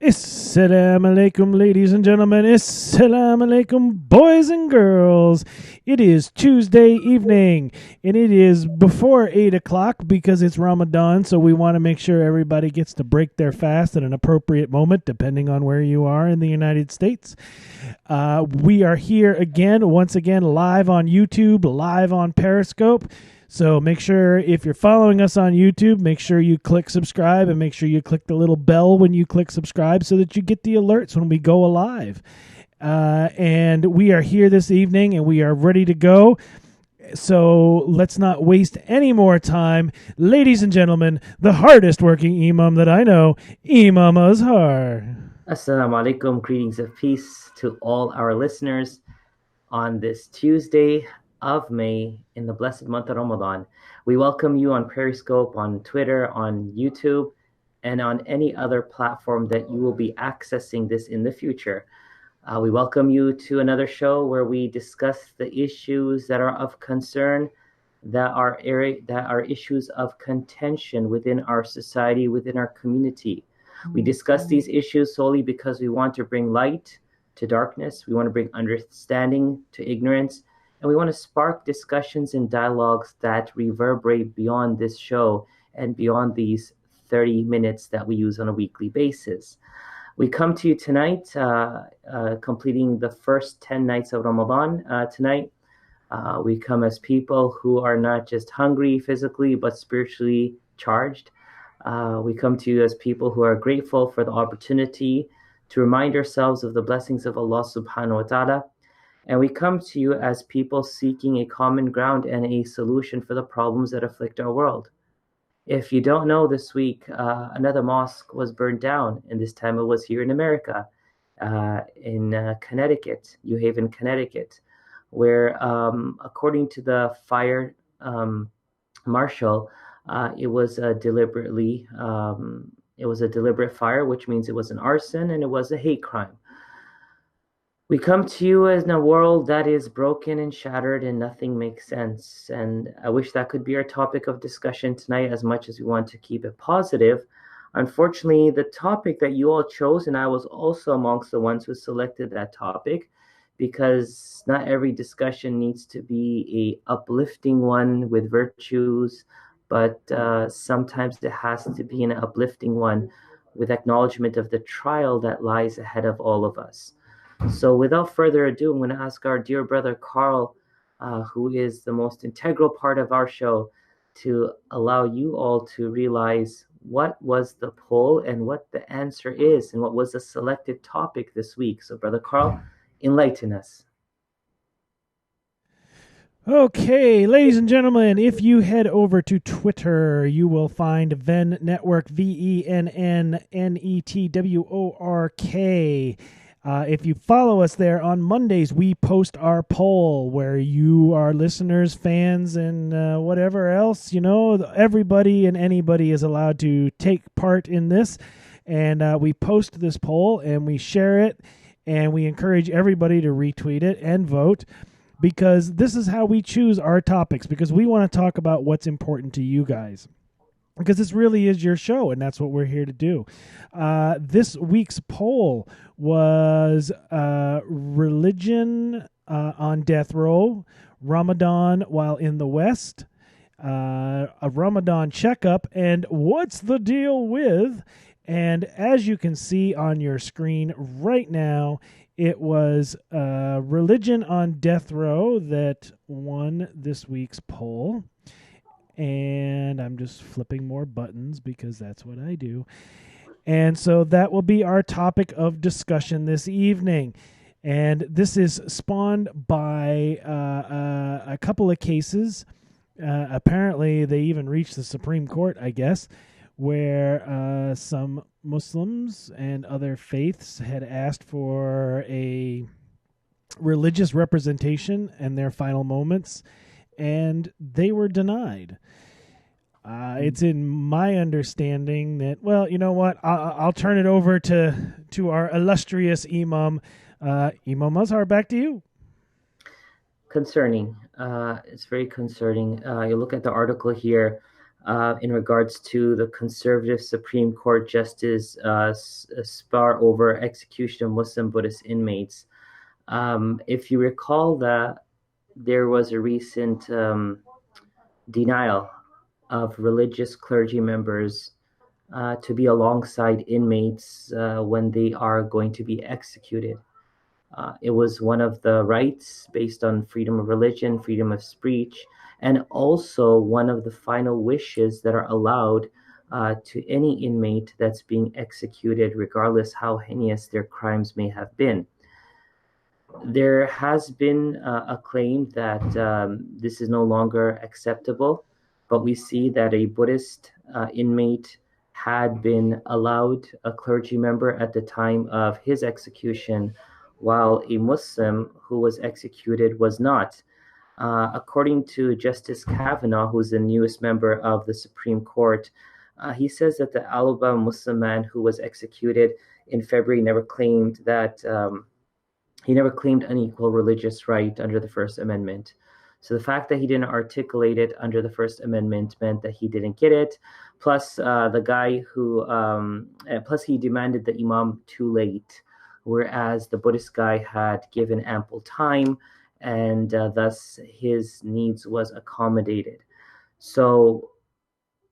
Assalamu alaikum, ladies and gentlemen. Assalamu alaikum, boys and girls. It is Tuesday evening, and it is before 8 o'clock because it's Ramadan, so we want to make sure everybody gets to break their fast at an appropriate moment, depending on where you are in the United States. We are here again, once again, live on YouTube, live on Periscope. So make sure if you're following us on YouTube, make sure you click subscribe and make sure you click the little bell when you click subscribe so that you get the alerts when we go live. And we are here this evening and we are ready to go. So let's not waste any more time. Ladies and gentlemen, the hardest working imam that I know, Imam Azhar. Assalamu alaikum, greetings of peace to all our listeners on this Tuesday of May in the blessed month of Ramadan. We welcome you on Periscope, on Twitter, on YouTube, and on any other platform that you will be accessing this in the future. We welcome you to another show where we discuss the issues that are of concern, that are issues of contention within our society, within our community. We discuss these issues solely because we want to bring light to darkness. We want to bring understanding to ignorance. And we want to spark discussions and dialogues that reverberate beyond this show and beyond these 30 minutes that we use on a weekly basis. We come to you tonight, completing the first 10 nights of Ramadan tonight. We come as people who are not just hungry physically, but spiritually charged. We come to you as people who are grateful for the opportunity to remind ourselves of the blessings of Allah subhanahu wa ta'ala. And we come to you as people seeking a common ground and a solution for the problems that afflict our world. If you don't know, this week, another mosque was burned down, and this time it was here in America, in Connecticut, New Haven, Connecticut, where, according to the fire marshal, it was a deliberate fire, which means it was an arson and it was a hate crime. We come to you in a world that is broken and shattered and nothing makes sense. And I wish that could be our topic of discussion tonight as much as we want to keep it positive. Unfortunately, the topic that you all chose, and I was also amongst the ones who selected that topic, because not every discussion needs to be a uplifting one with virtues, but sometimes it has to be an uplifting one with acknowledgement of the trial that lies ahead of all of us. So without further ado, I'm going to ask our dear brother Carl, who is the most integral part of our show, to allow you all to realize what was the poll and what the answer is and what was the selected topic this week. So brother Carl, enlighten us. Okay, ladies and gentlemen, if you head over to Twitter, you will find VennNetwork, VennNetwork. If you follow us there on Mondays, we post our poll where you, our listeners, fans, and whatever else, everybody and anybody is allowed to take part in this. And we post this poll and we share it and we encourage everybody to retweet it and vote, because this is how we choose our topics, because we want to talk about what's important to you guys, because this really is your show, and that's what we're here to do. This week's poll was religion on death row, Ramadan while in the West, a Ramadan checkup, and what's the deal with? And as you can see on your screen right now, it was religion on death row that won this week's poll. And I'm just flipping more buttons because that's what I do. And so that will be our topic of discussion this evening. And this is spawned by a couple of cases. Apparently, they even reached the Supreme Court, I guess, where some Muslims and other faiths had asked for a religious representation in their final moments, and they were denied. It's in my understanding that, well, you know what? I'll turn it over to our illustrious Imam. Imam Azhar, back to you. Concerning. It's very concerning. You look at the article here. in regards to the conservative Supreme Court justice spar over execution of Muslim Buddhist inmates. If you recall that there was a recent denial of religious clergy members to be alongside inmates when they are going to be executed. It was one of the rights based on freedom of religion, freedom of speech, and also one of the final wishes that are allowed to any inmate that's being executed, regardless how heinous their crimes may have been. There has been a claim that this is no longer acceptable, but we see that a Buddhist inmate had been allowed a clergy member at the time of his execution, while a Muslim who was executed was not. According to Justice Kavanaugh, who's the newest member of the Supreme Court, he says that the Alabama Muslim man who was executed in February never claimed that. He never claimed unequal religious right under the First Amendment. So the fact that he didn't articulate it under the First Amendment meant that he didn't get it. Plus, the guy who, plus he demanded the imam too late, whereas the Buddhist guy had given ample time, and thus his needs was accommodated. So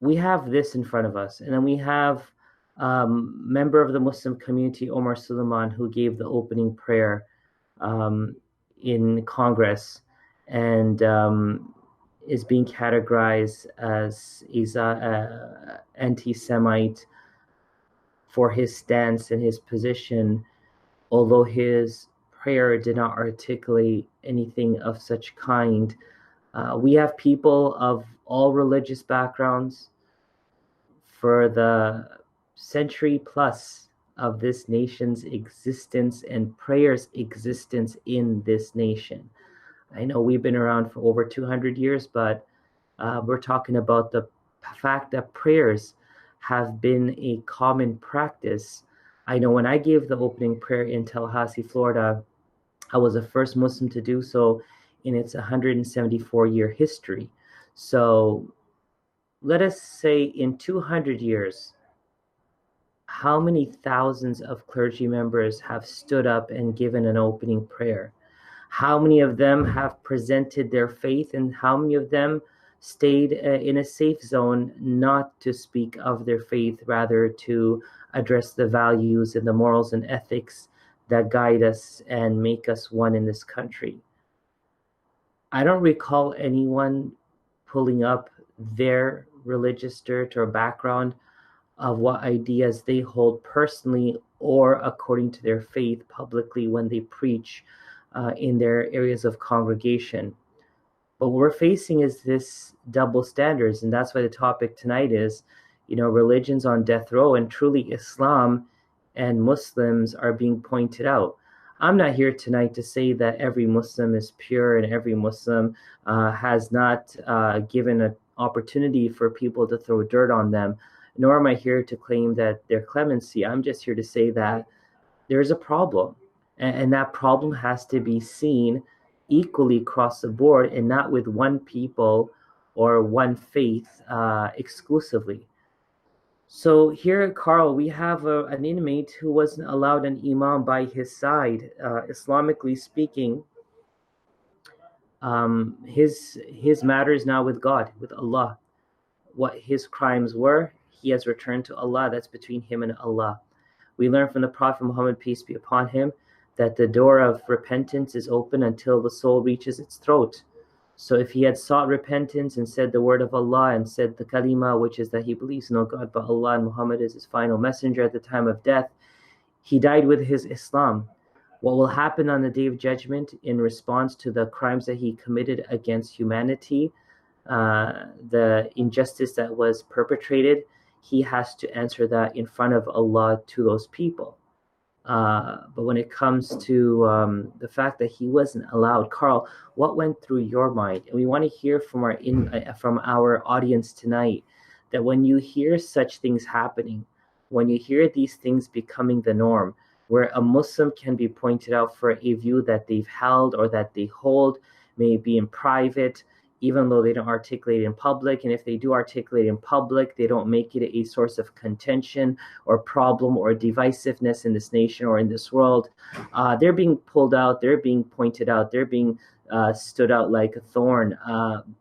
we have this in front of us, and then we have member of the Muslim community, Omar Suleiman, who gave the opening prayer in Congress and is being categorized as anti-Semite for his stance and his position, although his prayer did not articulate anything of such kind. We have people of all religious backgrounds for the century plus of this nation's existence and prayer's existence in this nation. I know we've been around for over 200 years, but we're talking about the fact that prayers have been a common practice. I know when I gave the opening prayer in Tallahassee, Florida, I was the first Muslim to do so in its 174-year history. So let us say in 200 years, how many thousands of clergy members have stood up and given an opening prayer? How many of them have presented their faith, and how many of them stayed in a safe zone not to speak of their faith, rather to address the values and the morals and ethics that guide us and make us one in this country? I don't recall anyone pulling up their religious dirt or background of what ideas they hold personally or according to their faith publicly when they preach in their areas of congregation. But what we're facing is this double standards, and that's why the topic tonight is, religions on death row, and truly Islam and Muslims are being pointed out. I'm not here tonight to say that every Muslim is pure and every Muslim has not given an opportunity for people to throw dirt on them, nor am I here to claim that they're clemency. I'm just here to say that there's a problem, and that problem has to be seen equally across the board and not with one people or one faith exclusively. So here, Carl, we have an inmate who wasn't allowed an imam by his side. Islamically speaking, his matter is now with God, with Allah. What his crimes were, he has returned to Allah. That's between him and Allah. We learn from the Prophet Muhammad, peace be upon him, that the door of repentance is open until the soul reaches its throat. So if he had sought repentance and said the word of Allah and said the kalima, which is that he believes no God but Allah and Muhammad is his final messenger at the time of death, he died with his Islam. What will happen on the Day of Judgment in response to the crimes that he committed against humanity, the injustice that was perpetrated, he has to answer that in front of Allah to those people. But when it comes to the fact that he wasn't allowed, Carl, what went through your mind? And we want to hear from our audience tonight, that when you hear such things happening, when you hear these things becoming the norm, where a Muslim can be pointed out for a view that they've held or that they hold, maybe in private, even though they don't articulate in public. And if they do articulate in public, they don't make it a source of contention or problem or divisiveness in this nation or in this world. They're being pulled out, they're being pointed out, they're being stood out like a thorn.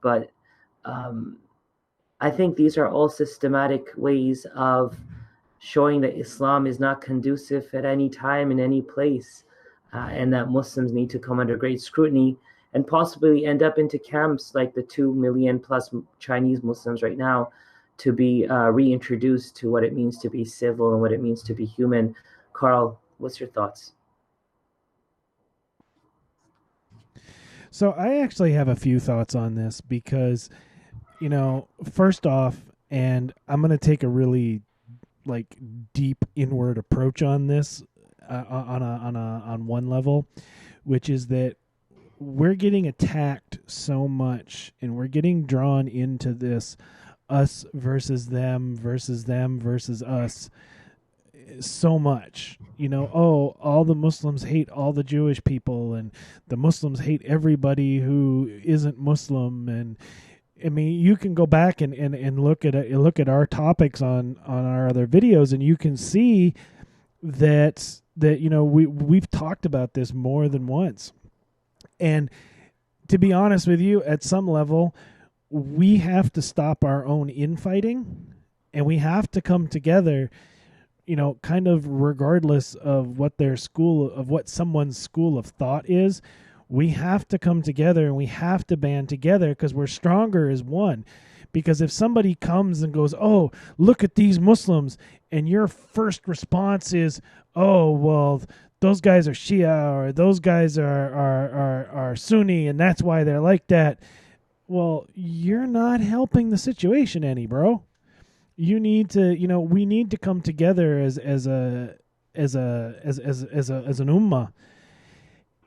But um, I think these are all systematic ways of showing that Islam is not conducive at any time in any place, and that Muslims need to come under great scrutiny and possibly end up into camps like the 2 million plus Chinese Muslims right now, to be reintroduced to what it means to be civil and what it means to be human. Carl, what's your thoughts? So I actually have a few thoughts on this because, first off, and I'm going to take a really like deep inward approach on this on one level, which is that we're getting attacked so much and we're getting drawn into this us versus them versus us so much. All the Muslims hate all the Jewish people and the Muslims hate everybody who isn't Muslim. And I mean, you can go back and look at our topics on our other videos, and you can see that we've talked about this more than once. And to be honest with you, at some level, we have to stop our own infighting, and we have to come together, kind of regardless of what someone's school of thought is. We have to come together and we have to band together because we're stronger as one. Because if somebody comes and goes, "Oh, look at these Muslims," and your first response is, "Oh, well, those guys are Shia or those guys are Sunni and that's why they're like that," well, you're not helping the situation any, bro. You need to, we need to come together as an ummah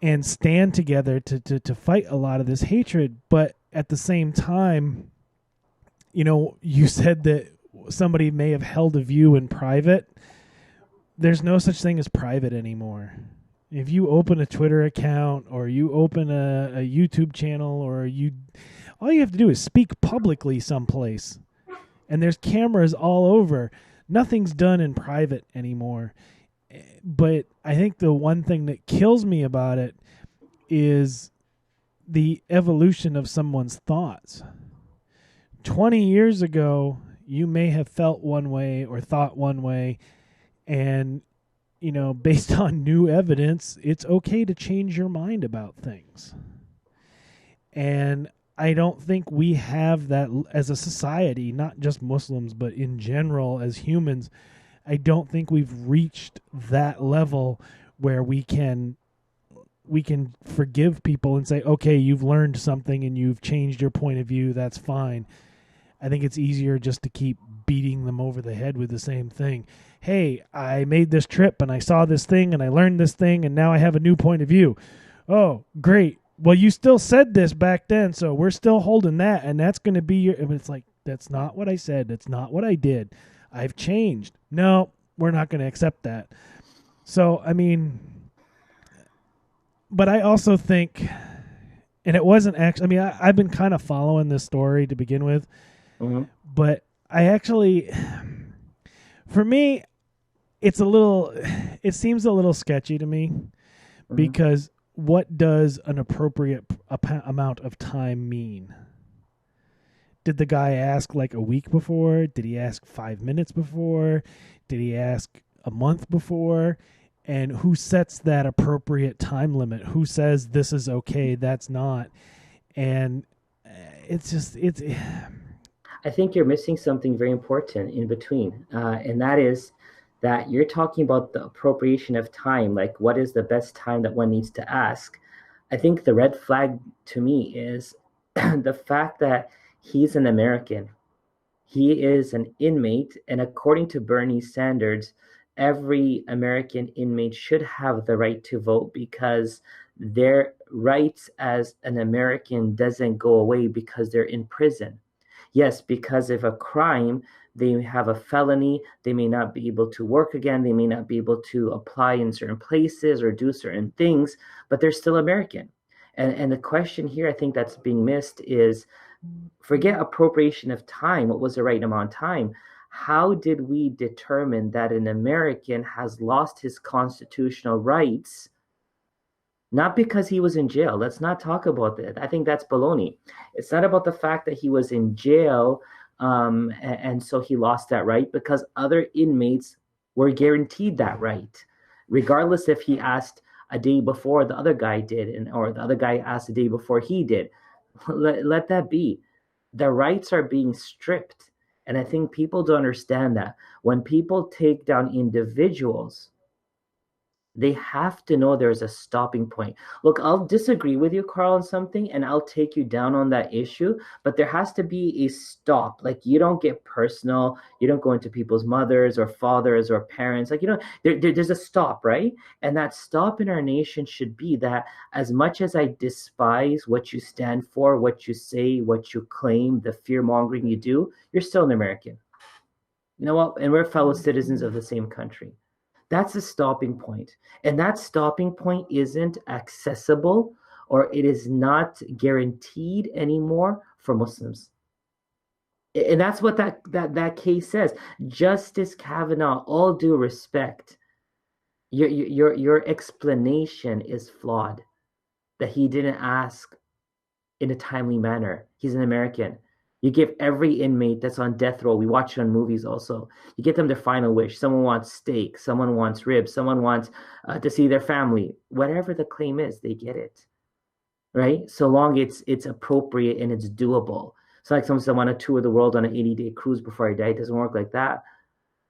and stand together to fight a lot of this hatred. But at the same time, you said that somebody may have held a view in private. There's no such thing as private anymore. If you open a Twitter account or you open a YouTube channel all you have to do is speak publicly someplace. And there's cameras all over. Nothing's done in private anymore. But I think the one thing that kills me about it is the evolution of someone's thoughts. 20 years ago, you may have felt one way or thought one way, and based on new evidence, it's okay to change your mind about things. And I don't think we have that as a society, not just Muslims, but in general as humans. I don't think we've reached that level where we can forgive people and say, okay, you've learned something and you've changed your point of view. That's fine. I think it's easier just to keep beating them over the head with the same thing. Hey, I made this trip and I saw this thing and I learned this thing and now I have a new point of view. Oh, great. Well, you still said this back then, so we're still holding that, and that's going to be your... And it's like, that's not what I said. That's not what I did. I've changed. No, we're not going to accept that. So, I mean... But I also think... And it wasn't actually... I mean, I've been kind of following this story to begin with, but I actually... For me, it seems a little sketchy to me, because... What does an appropriate amount of time mean? Did the guy ask like a week before? Did he ask 5 minutes before? Did he ask a month before? And who sets that appropriate time limit? Who says this is okay, that's not? And it's... I think you're missing something very important in between, and that is that you're talking about the appropriation of time, like what is the best time that one needs to ask. I think the red flag to me is the fact that he's an American. He is an inmate, and according to Bernie Sanders, every American inmate should have the right to vote because their rights as an American doesn't go away because they're in prison. Yes, because of a crime, they have a felony, they may not be able to work again, they may not be able to apply in certain places or do certain things, but they're still American. And the question here, I think that's being missed is forget appropriation of time. What was the right amount of time? How did we determine that an American has lost his constitutional rights? Not because he was in jail. Let's not talk about that. I think that's baloney. It's not about the fact that he was in jail, and so he lost that right, because other inmates were guaranteed that right, regardless if he asked a day before the other guy did, or the other guy asked a day before he did. Let that be. The rights are being stripped. And I think people don't understand that. When people take down individuals, they have to know there's a stopping point. Look, I'll disagree with you, Carl, on something, and I'll take you down on that issue, but there has to be a stop. Like, you don't get personal. You don't go into people's mothers or fathers or parents. Like, there's a stop, right? And that stop in our nation should be that as much as I despise what you stand for, what you say, what you claim, the fear mongering you do, you're still an American. You know what? And we're fellow citizens of the same country. That's a stopping point. And that stopping point isn't accessible, or it is not guaranteed anymore for Muslims. And that's what that case says. Justice Kavanaugh, all due respect, your explanation is flawed, that he didn't ask in a timely manner. He's an American. You give every inmate that's on death row, we watch it on movies also, you get them their final wish. Someone wants steak, someone wants ribs, someone wants to see their family. Whatever the claim is, they get it, right? So long it's appropriate and it's doable. It's like someone said, I want to tour the world on an 80-day cruise before I die. It doesn't work like that.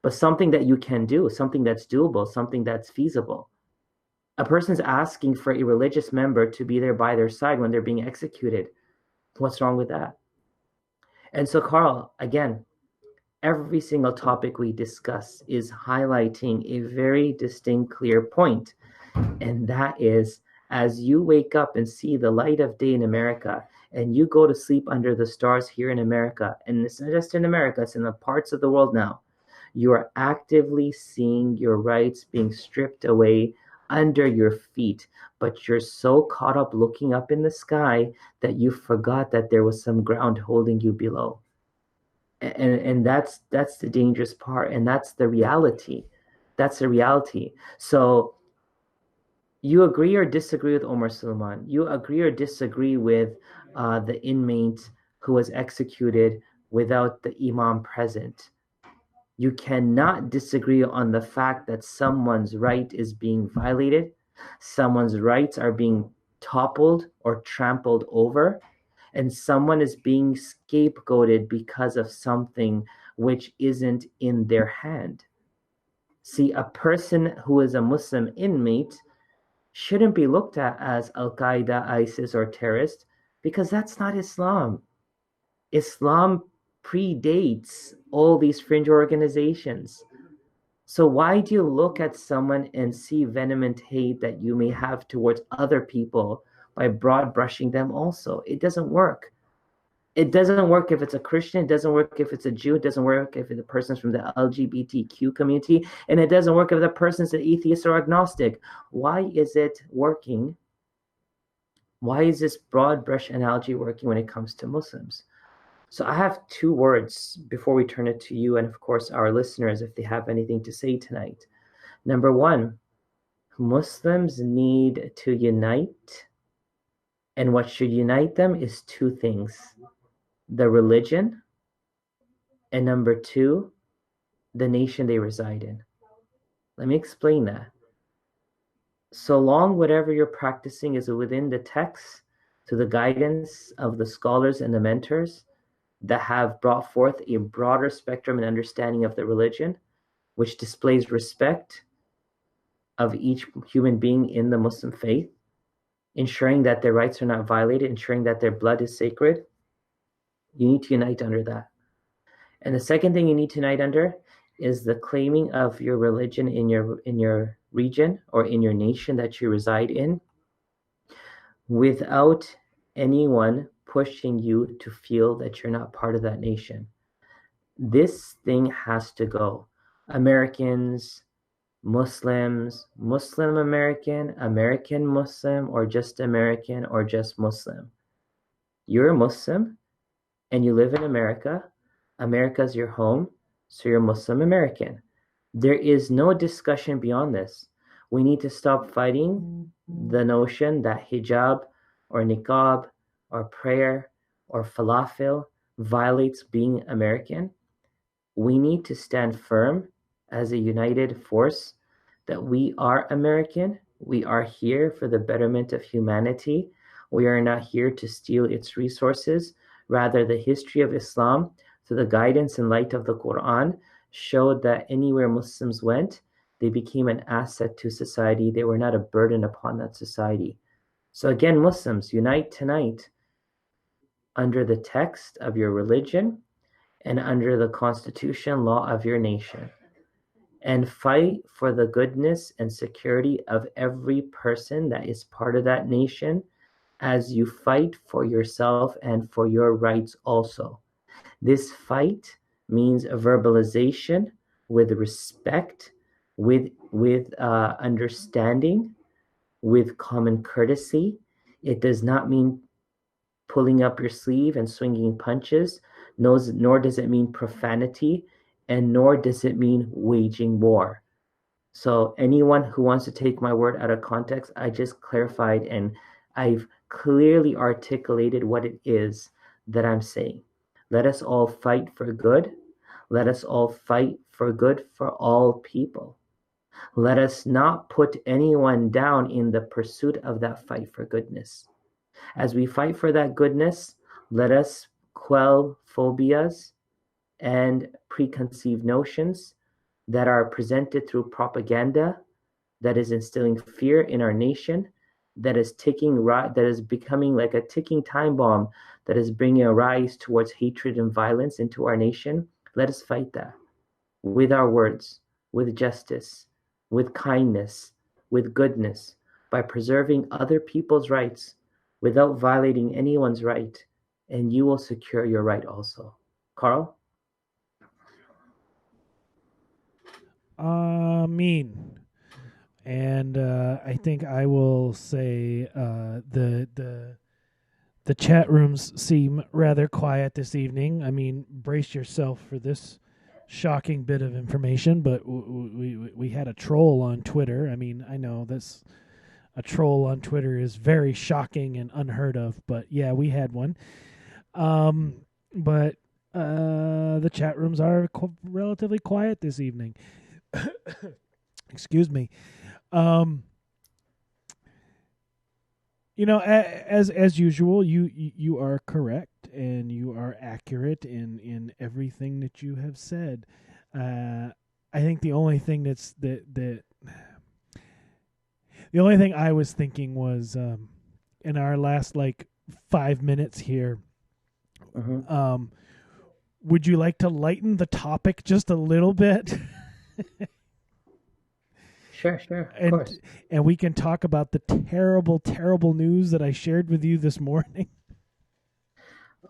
But something that you can do, something that's doable, something that's feasible. A person's asking for a religious member to be there by their side when they're being executed. What's wrong with that? And so, Carl, again, every single topic we discuss is highlighting a very distinct, clear point. And that is, as you wake up and see the light of day in America, and you go to sleep under the stars here in America, and it's not just in America, it's in the parts of the world now, you are actively seeing your rights being stripped away under your feet, but you're so caught up looking up in the sky that you forgot that there was some ground holding you below. And that's the dangerous part, and that's the reality. That's the reality. So you agree or disagree with Omar Suleiman? You agree or disagree with the inmate who was executed without the imam present? You cannot disagree on the fact that someone's right is being violated, someone's rights are being toppled or trampled over, and someone is being scapegoated because of something which isn't in their hand. See, a person who is a Muslim inmate shouldn't be looked at as Al Qaeda, ISIS, or terrorist, because that's not Islam. Islam predates all these fringe organizations. So why do you look at someone and see venom and hate that you may have towards other people by broad brushing them also? It doesn't work. It doesn't work if it's a Christian. It doesn't work if it's a Jew. It doesn't work if the person's from the LGBTQ community. And it doesn't work if the person's an atheist or agnostic. Why is it working? Why is this broad brush analogy working when it comes to Muslims? So I have two words before we turn it to you and, of course, our listeners, if they have anything to say tonight. Number one, Muslims need to unite. And what should unite them is two things: the religion, and number two, the nation they reside in. Let me explain that. So long whatever you're practicing is within the text, to the guidance of the scholars and the mentors that have brought forth a broader spectrum and understanding of the religion, which displays respect of each human being in the Muslim faith, ensuring that their rights are not violated, ensuring that their blood is sacred. You need to unite under that. And the second thing you need to unite under is the claiming of your religion in your region or in your nation that you reside in, without anyone pushing you to feel that you're not part of that nation. This thing has to go. Americans, Muslims, Muslim American, American Muslim, or just Muslim. You're a Muslim and you live in America. America's your home, so you're Muslim American. There is no discussion beyond this. We need to stop fighting the notion that hijab or niqab or prayer or falafel violates being American. We need to stand firm as a united force that we are American. We are here for the betterment of humanity. We are not here to steal its resources. Rather, the history of Islam, through the guidance and light of the Quran, showed that anywhere Muslims went, they became an asset to society. They were not a burden upon that society. So again, Muslims, unite tonight under the text of your religion and under the constitution law of your nation, and fight for the goodness and security of every person that is part of that nation as you fight for yourself and for your rights also. This fight means a verbalization with respect, with understanding, with common courtesy. It does not mean pulling up your sleeve and swinging punches, nor does it mean profanity, and nor does it mean waging war. So anyone who wants to take my word out of context, I just clarified and I've clearly articulated what it is that I'm saying. Let us all fight for good. Let us all fight for good for all people. Let us not put anyone down in the pursuit of that fight for goodness. As we fight for that goodness, let us quell phobias and preconceived notions that are presented through propaganda that is instilling fear in our nation, that is becoming like a ticking time bomb that is bringing a rise towards hatred and violence into our nation. Let us fight that with our words, with justice, with kindness, with goodness, by preserving other people's rights without violating anyone's right, and you will secure your right also. Carl? Mean. And I think I will say the chat rooms seem rather quiet this evening. I mean, brace yourself for this shocking bit of information, but we had a troll on Twitter. I mean, I know this a troll on Twitter is very shocking and unheard of, but yeah, we had one. But the chat rooms are relatively quiet this evening. Excuse me. You know, as usual, you are correct and you are accurate in everything that you have said. I think the only thing the only thing I was thinking was in our last like 5 minutes here. Mm-hmm. Would you like to lighten the topic just a little bit? Sure, of course. And we can talk about the terrible, terrible news that I shared with you this morning.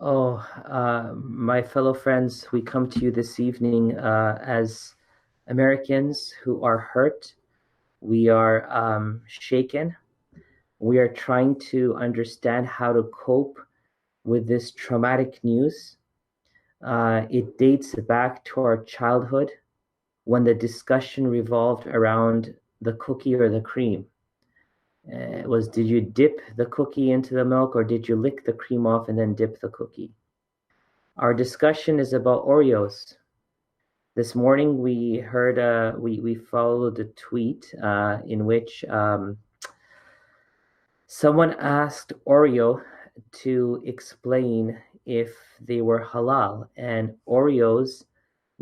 Oh, my fellow friends, we come to you this evening as Americans who are hurt. We are shaken. We are trying to understand how to cope with this traumatic news. It dates back to our childhood when the discussion revolved around the cookie or the cream. It was, did you dip the cookie into the milk or did you lick the cream off and then dip the cookie? Our discussion is about Oreos. This morning we heard, we followed a tweet in which someone asked Oreo to explain if they were halal, and Oreos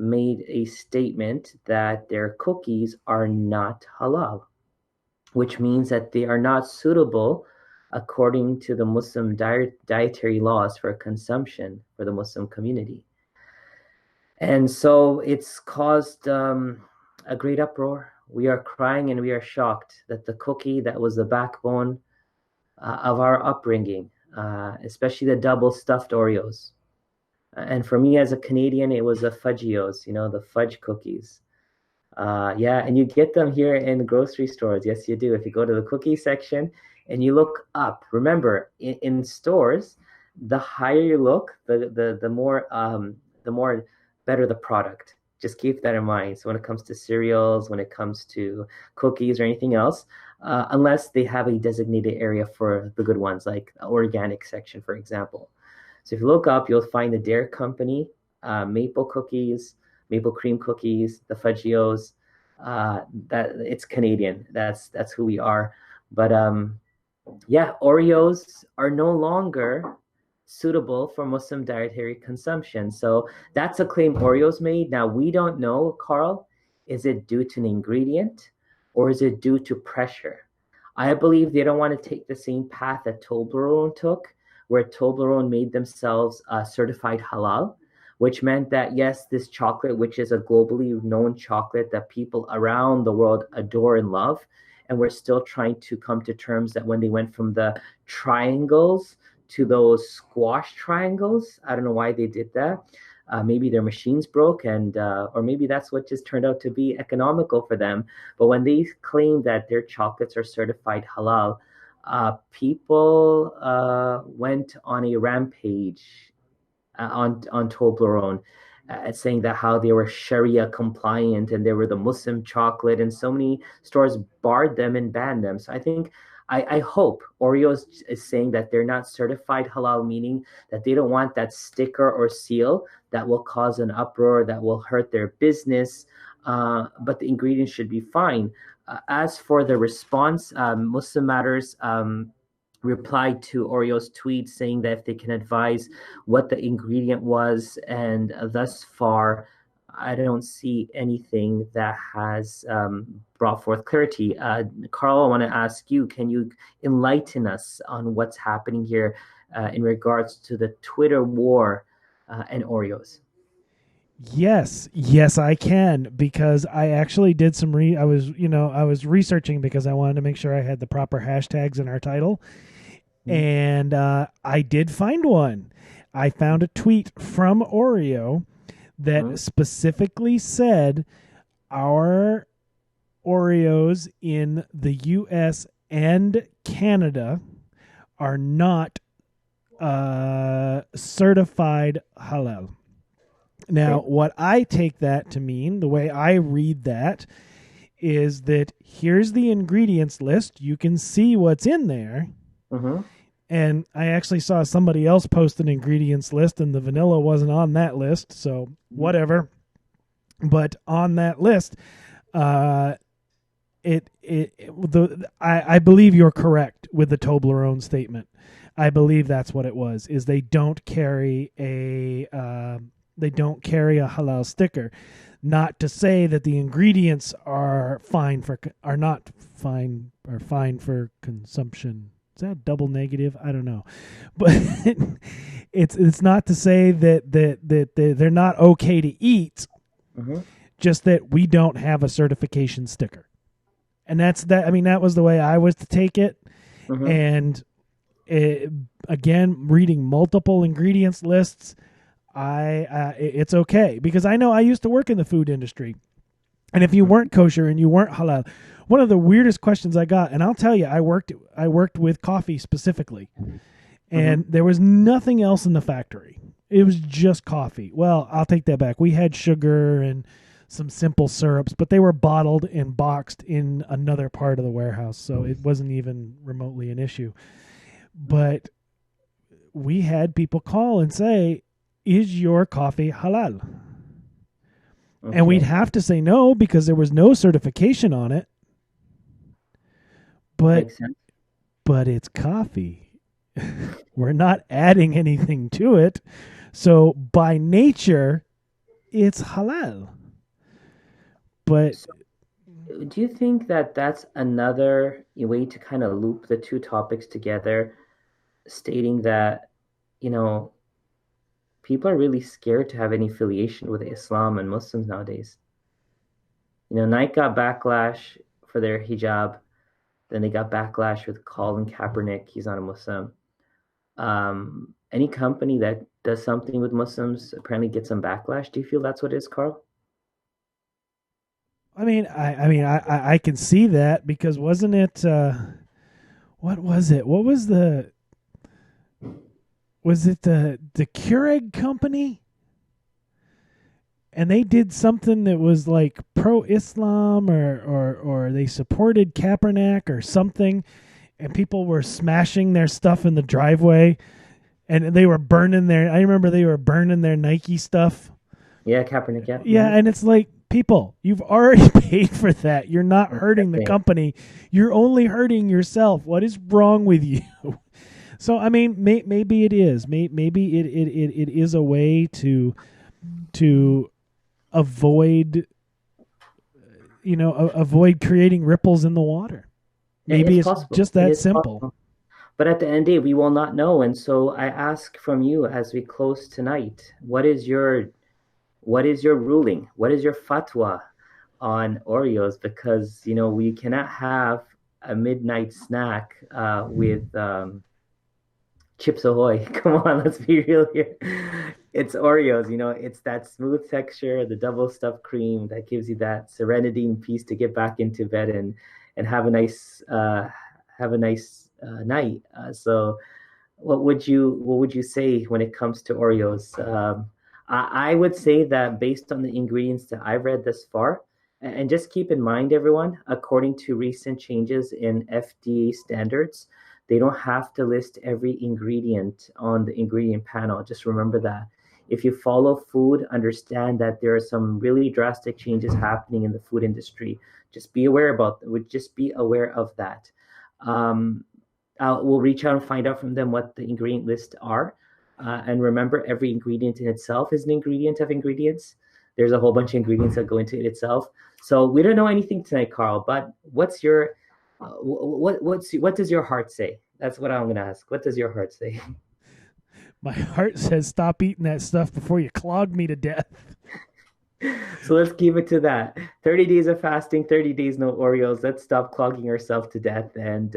made a statement that their cookies are not halal, which means that they are not suitable according to the Muslim dietary laws for consumption for the Muslim community. And so it's caused a great uproar. We are crying and we are shocked that the cookie that was the backbone of our upbringing, especially the double stuffed Oreos. And for me as a Canadian, it was the Fudgios, the fudge cookies. Yeah, and you get them here in the grocery stores. Yes, you do. If you go to the cookie section and you look up, remember in stores, the higher you look, the more better the product. Just keep that in mind. So when it comes to cereals, when it comes to cookies or anything else, unless they have a designated area for the good ones, like the organic section, for example. So if you look up, you'll find the Dare Company, maple cookies, maple cream cookies, the Fudgios. That it's Canadian. That's who we are. But yeah, Oreos are no longer suitable for Muslim dietary consumption. So that's a claim Oreos made. Now we don't know, Carl, is it due to an ingredient or is it due to pressure? I believe they don't want to take the same path that Toblerone took, where Toblerone made themselves certified halal, which meant that yes, this chocolate, which is a globally known chocolate that people around the world adore and love, and we're still trying to come to terms that when they went from the triangles to those squash triangles, I don't know why they did that. Maybe their machines broke, and or maybe that's what just turned out to be economical for them. But when they claim that their chocolates are certified halal, people went on a rampage on Toblerone, saying that how they were Sharia compliant and they were the Muslim chocolate, and so many stores barred them and banned them. So I think I hope Oreos is saying that they're not certified halal, meaning that they don't want that sticker or seal that will cause an uproar, that will hurt their business. But the ingredients should be fine. As for the response, Muslim Matters replied to Oreo's tweet saying that if they can advise what the ingredient was, and thus far, I don't see anything that has brought forth clarity. Carl, I want to ask you, can you enlighten us on what's happening here in regards to the Twitter war and Oreos? Yes, yes, I can because I actually did some I was researching because I wanted to make sure I had the proper hashtags in our title, and I did find one. I found a tweet from Oreo that Mhm. specifically said our Oreos in the U.S. and Canada are not certified halal. Now, Okay. what I take that to mean, the way I read that, is that here's the ingredients list. You can see what's in there. Mm-hmm. And I actually saw somebody else post an ingredients list, and the vanilla wasn't on that list. So, whatever. But on that list, uh, I believe you're correct with the Toblerone statement. I believe that's what it was. Is they don't carry a halal sticker. Not to say that the ingredients are not fine or fine for consumption. Is that a double negative? I don't know, but it's not to say that they're not okay to eat. Mm-hmm. Just that we don't have a certification sticker, and that's that. I mean, that was the way I was to take it, Mm-hmm. and again, reading multiple ingredients lists, it's okay because I know I used to work in the food industry, and if you weren't kosher and you weren't halal, one of the weirdest questions I got, and I'll tell you, I worked with coffee specifically, Mm-hmm. and there was nothing else in the factory. It was just coffee. Well, I'll take that back. We had sugar and some simple syrups, but they were bottled and boxed in another part of the warehouse, so it wasn't even remotely an issue. But we had people call and say, "Is your coffee halal?" And we'd Okay. have to say no because there was no certification on it. But Makes sense. it's coffee. We're not adding anything to it. So by nature, it's halal. But So, do you think that that's another way to kind of loop the two topics together, stating that, you know, people are really scared to have any affiliation with Islam and Muslims nowadays? Nike got backlash for their hijab. Then they got backlash with Colin Kaepernick. He's not a Muslim. Any company that does something with Muslims apparently gets some backlash. Do you feel that's what it is, Carl? I can see that because wasn't it? What was it? Was it the Keurig company? And they did something that was like pro-Islam or they supported Kaepernick or something, and people were smashing their stuff in the driveway, and they were burning I remember they were burning their Nike stuff. Yeah, Kaepernick, yeah. Yeah, and it's like, people, you've already paid for that. You're not hurting the company. You're only hurting yourself. What is wrong with you? So, I mean, maybe it is. Maybe it is a way to avoid, avoid creating ripples in the water. Maybe it's just that simple. Possible. But at the end of the day, we will not know. And so I ask from you as we close tonight, what is your ruling? What is your fatwa on Oreos? Because, we cannot have a midnight snack with Chips Ahoy. Come on, let's be real here. It's Oreos, it's that smooth texture, the double stuffed cream that gives you that serenity and peace to get back into bed and have a nice night. So what would you say when it comes to Oreos? I would say that based on the ingredients that I've read thus far, and just keep in mind, everyone, according to recent changes in FDA standards, they don't have to list every ingredient on the ingredient panel. Just remember that. If you follow food, understand that there are some really drastic changes happening in the food industry. Just be aware of that. We'll reach out and find out from them what the ingredient lists are. And remember, every ingredient in itself is an ingredient of ingredients. There's a whole bunch of ingredients that go into it itself. So we don't know anything tonight, Carl. But what's your what does your heart say? That's what I'm going to ask. What does your heart say? My heart says, stop eating that stuff before you clog me to death. So let's keep it to that. 30 days of fasting, 30 days no Oreos. Let's stop clogging ourselves to death, and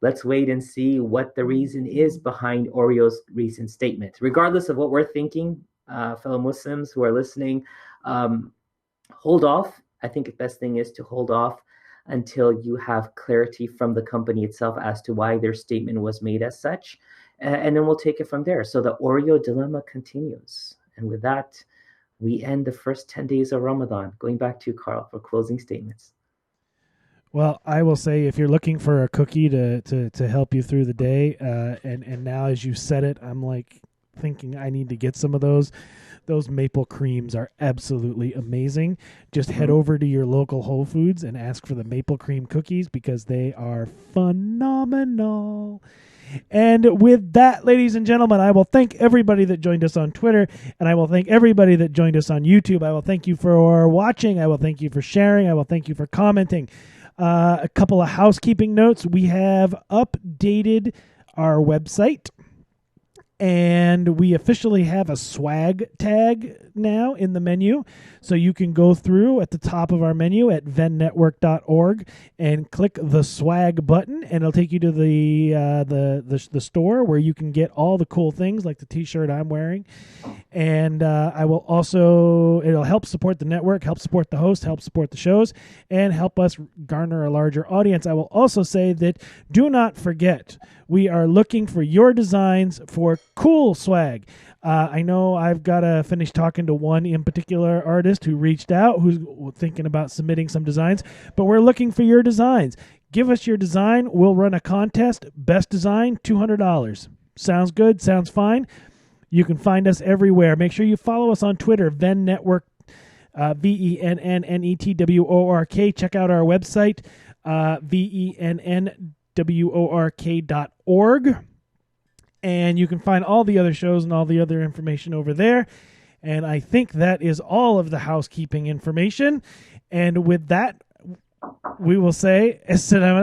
let's wait and see what the reason is behind Oreo's recent statement. Regardless of what we're thinking, fellow Muslims who are listening, hold off. I think the best thing is to hold off until you have clarity from the company itself as to why their statement was made as such, and then we'll take it from there. So the Oreo dilemma continues. And with that, we end the first 10 days of Ramadan. Going back to you, Carl, for closing statements. Well, I will say, if you're looking for a cookie to help you through the day, and now as you said it, I'm like thinking I need to get some of those. Those maple creams are absolutely amazing. Just head over to your local Whole Foods and ask for the maple cream cookies because they are phenomenal. And with that, ladies and gentlemen, I will thank everybody that joined us on Twitter, and I will thank everybody that joined us on YouTube. I will thank you for watching. I will thank you for sharing. I will thank you for commenting. A couple of housekeeping notes. We have updated our website, and we officially have a swag tag now in the menu. So you can go through at the top of our menu at VennNetwork.org and click the swag button, and it'll take you to the store where you can get all the cool things like the t-shirt I'm wearing. And it'll help support the network, help support the host, help support the shows, and help us garner a larger audience. I will also say that do not forget, we are looking for your designs for cool swag. I know I've got to finish talking to one in particular artist who reached out, who's thinking about submitting some designs, but we're looking for your designs. Give us your design. We'll run a contest. Best design, $200. Sounds good? Sounds fine? You can find us everywhere. Make sure you follow us on Twitter, VennNetwork, VennNetwork. Check out our website, VennNetwork.org. And you can find all the other shows and all the other information over there. And I think that is all of the housekeeping information. And with that, we will say, Assalamu